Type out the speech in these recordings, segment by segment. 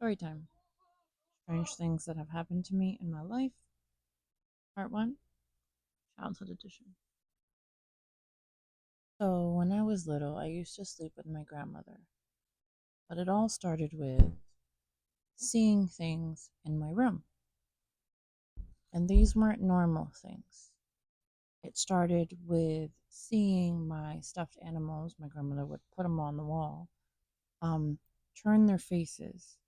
Story time. Strange things that have happened to me in my life. Part 1, Childhood Edition. So, when I was little, I used to sleep with my grandmother. But it all started with seeing things in my room. And these weren't normal things. It started with seeing my stuffed animals. My grandmother would put them on the wall, turn their faces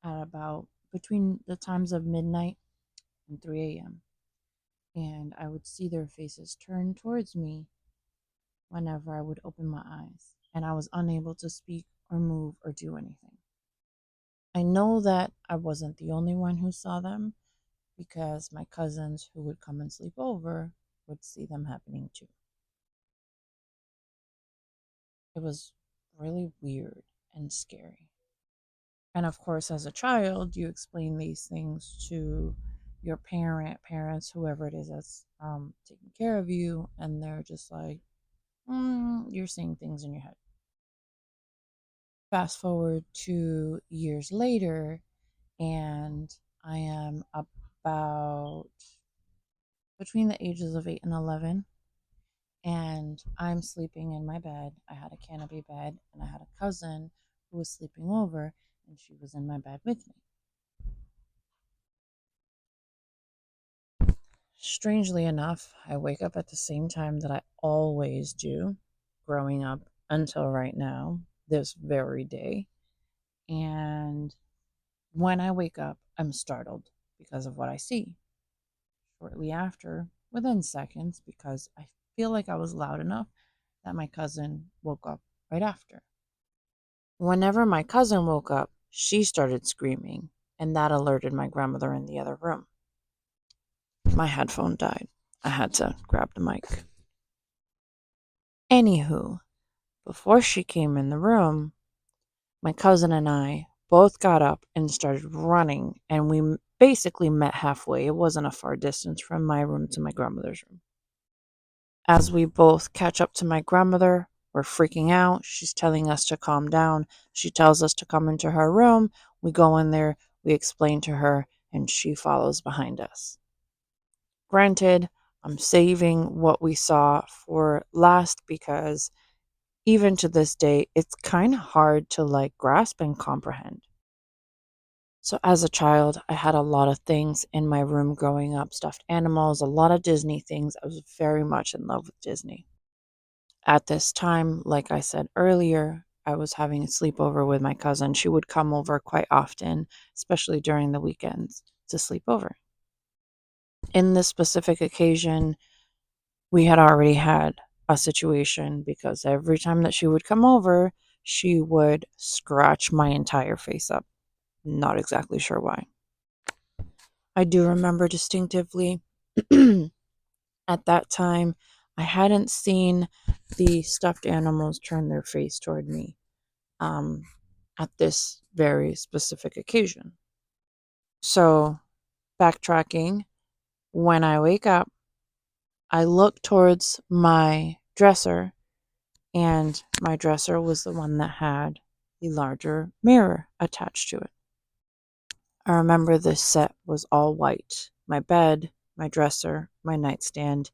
at about between the times of midnight and 3 a.m. And I would see their faces turn towards me whenever I would open my eyes, and I was unable to speak or move or do anything. I know that I wasn't the only one who saw them because my cousins who would come and sleep over would see them happening too. It was really weird and scary. And of course, as a child, you explain these things to your parents, whoever it is that's taking care of you, and they're just like, you're seeing things in your head. Fast forward to years later, and I am about between the ages of 8 and 11, and I'm sleeping in my bed. I had a canopy bed, and I had a cousin who was sleeping over, and she was in my bed with me. Strangely enough, I wake up at the same time that I always do, growing up until right now, this very day. And when I wake up, I'm startled because of what I see. Shortly after, within seconds, because I feel like I was loud enough that my cousin woke up right after. Whenever my cousin woke up, she started screaming, and that alerted my grandmother in the other room. My headphone died. I had to grab the mic. Anywho, before she came in the room, my cousin and I both got up and started running, and we basically met halfway. It wasn't a far distance from my room to my grandmother's room. As we both catch up to my grandmother, we're freaking out. She's telling us to calm down. She tells us to come into her room. We go in there, we explain to her, and she follows behind us. Granted, I'm saving what we saw for last because even to this day, it's kind of hard to grasp and comprehend. So, as a child, I had a lot of things in my room growing up, stuffed animals, a lot of Disney things. I was very much in love with Disney. At this time, like I said earlier, I was having a sleepover with my cousin. She would come over quite often, especially during the weekends, to sleep over. In this specific occasion, we had already had a situation because every time that she would come over, she would scratch my entire face up. Not exactly sure why. I do remember distinctively at that time, I hadn't seen the stuffed animals turn their face toward me um, at this very specific occasion. So, backtracking, when I wake up, I look towards my dresser, and my dresser was the one that had the larger mirror attached to it. I remember this set was all white. My bed, my dresser, my nightstand,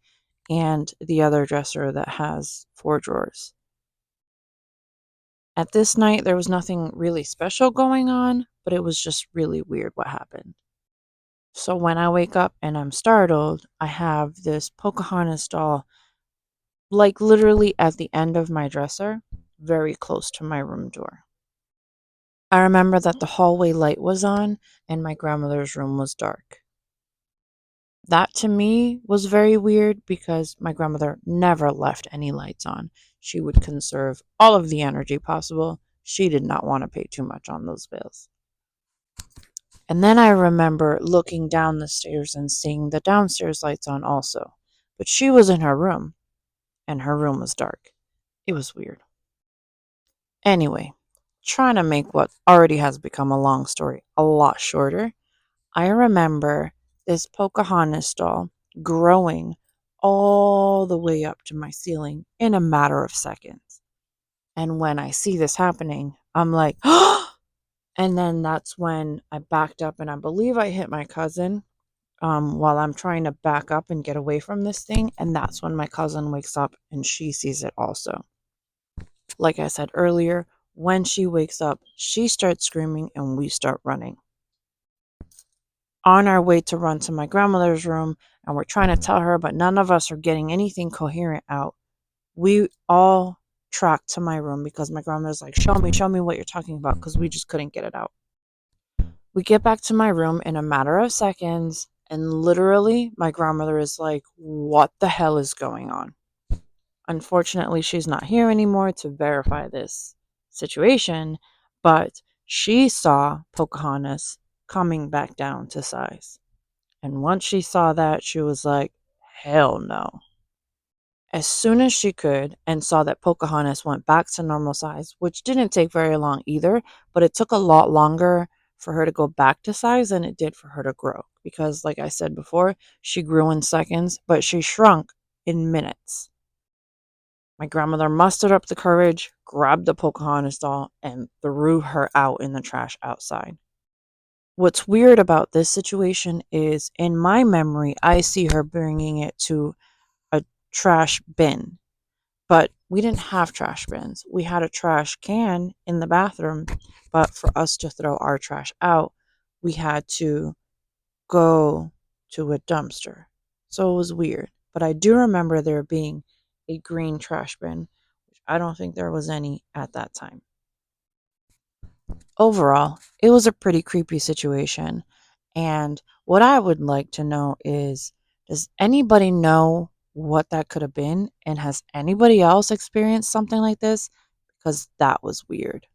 and the other dresser that has 4 drawers. At this night, there was nothing really special going on, but it was just really weird what happened. So when I wake up and I'm startled, I have this Pocahontas doll, literally at the end of my dresser, very close to my room door. I remember that the hallway light was on and my grandmother's room was dark. That to me was very weird because my grandmother never left any lights on. She would conserve all of the energy possible. She did not want to pay too much on those bills. And then I remember looking down the stairs and seeing the downstairs lights on also. But she was in her room, and her room was dark. It was weird. Anyway, trying to make what already has become a long story a lot shorter, I remember this Pocahontas doll growing all the way up to my ceiling in a matter of seconds. And when I see this happening, I'm like, And then that's when I backed up, and I believe I hit my cousin while I'm trying to back up and get away from this thing. And that's when my cousin wakes up and she sees it also. Like I said earlier, when she wakes up, she starts screaming and we start running. On our way to run to my grandmother's room, and we're trying to tell her, but none of us are getting anything coherent out. We all tracked to my room because my grandmother's like, show me what you're talking about, because we just couldn't get it out. We get back to my room in a matter of seconds, and literally, my grandmother is like, what the hell is going on? Unfortunately, she's not here anymore to verify this situation, but she saw Pocahontas coming back down to size. And once she saw that, she was like, hell no. As soon as she could, and saw that Pocahontas went back to normal size, which didn't take very long either, but it took a lot longer for her to go back to size than it did for her to grow. Because, like I said before, she grew in seconds, but she shrunk in minutes. My grandmother mustered up the courage, grabbed the Pocahontas doll, and threw her out in the trash outside. What's weird about this situation is, in my memory, I see her bringing it to a trash bin, but we didn't have trash bins. We had a trash can in the bathroom, but for us to throw our trash out, we had to go to a dumpster. So it was weird. But I do remember there being a green trash bin, which I don't think there was any at that time. Overall, it was a pretty creepy situation. And what I would like to know is, does anybody know what that could have been? And has anybody else experienced something like this? Because that was weird.